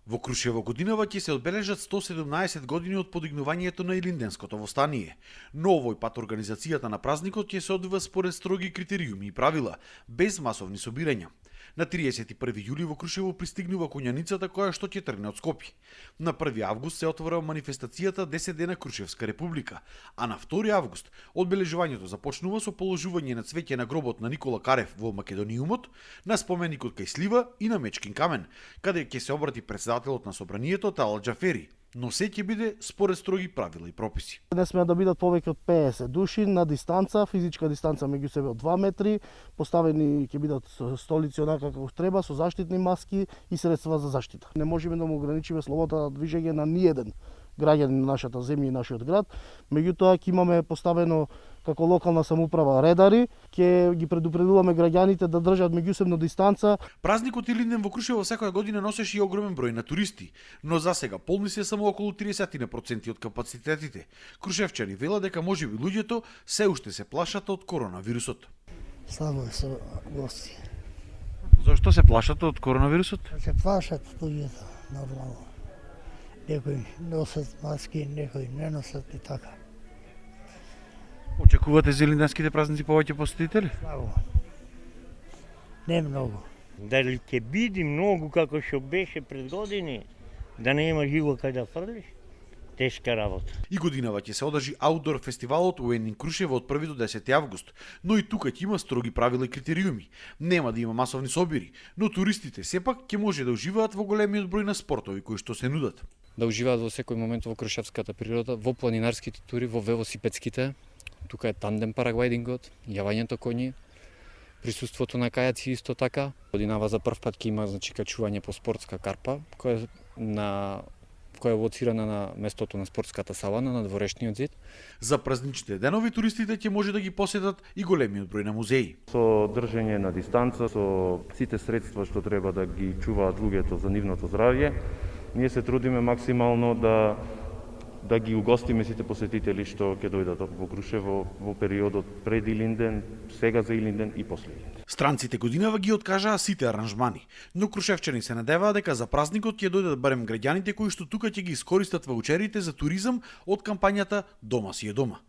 Во Крушево годинава ќе се одбележат 117 години од подигнувањето на Илинденското востание. Но овој пат организацијата на празникот ќе се одвива според строги критериуми и правила, без масовни собирања. На 31 јули во Крушево пристигнува конјаницата која што ќе тргне од Скопје. На 1 август се отвора манифестацијата 10 дена Крушевска република, а на 2 август одбележувањето започнува со положување на цвеќе на гробот на Никола Карев во Македониумот, на споменикот кај Слива и на Мечкин камен, каде ќе се обрати председателот на собранието Талал Џафери, но се ќе биде според строги правила и прописи. Не сме да бидат повеќе од 50 души на дистанца, физичка дистанца меѓу себе од 2 метри, поставени ќе бидат столици онака како треба, со заштитни маски и средства за заштита. Не можеме да му ограничиме слободата на движење на ниеден граѓанин на нашата земја и нашиот град, меѓутоа ќе имаме поставено како локална самоуправа редари, ќе ги предупредуваме граѓаните да држат меѓусебно дистанца. Празникот Илинден во Крушево секоја година носеше и огромен број на туристи, но за сега полни се само околу 30% од капацитетите. Крушевчани велат дека можеби луѓето се уште се плашат од коронавирусот. Слабо со гости. Зошто се плашат од коронавирусот? Се плашат луѓето, нормално. Некои носат маски, некои не носат и така. Очекувате за илинденските празници повеќе посетители? Слабо. Не многу. Дали ќе биде многу како што беше пред години, да нема живо кај да фрлиш? Тешка работа. И годинава ќе се одржи аутдор фестивалот Уенин Крушево од 1 до 10 август, но и тука ќе има строги правила и критериуми. Нема да има масовни собири, но туристите сепак ќе може да уживаат во големиот број на спортови кои што се нудат. Да уживаат во секој момент во крушевската природа, во планинарските тури, во велосипедските. Тука е тандем параглайдингот, јавањето коњи, присуството на кајаци исто така. Годинава за прв пат ќе има качување по спортска карпа, која е лоцирана на местото на спортската савана на дворешниот зид. За празничните денови туристите ќе може да ги посетат и големиот број на музеи. Со држење на дистанца, со сите средства што треба да ги чуваат луѓето за нивното здравје, ние се трудиме максимално да ги угостиме сите посетители што ќе дојдат во Крушево во периодот пред Илинден, сега за Илинден и после Илинден. Странците годинава ги откажаа сите аранжмани, но крушевчани се надеваат дека за празникот ќе дојдат барем граѓаните кои што тука ќе ги искористат ваучерите за туризам од кампањата Дома си е дома.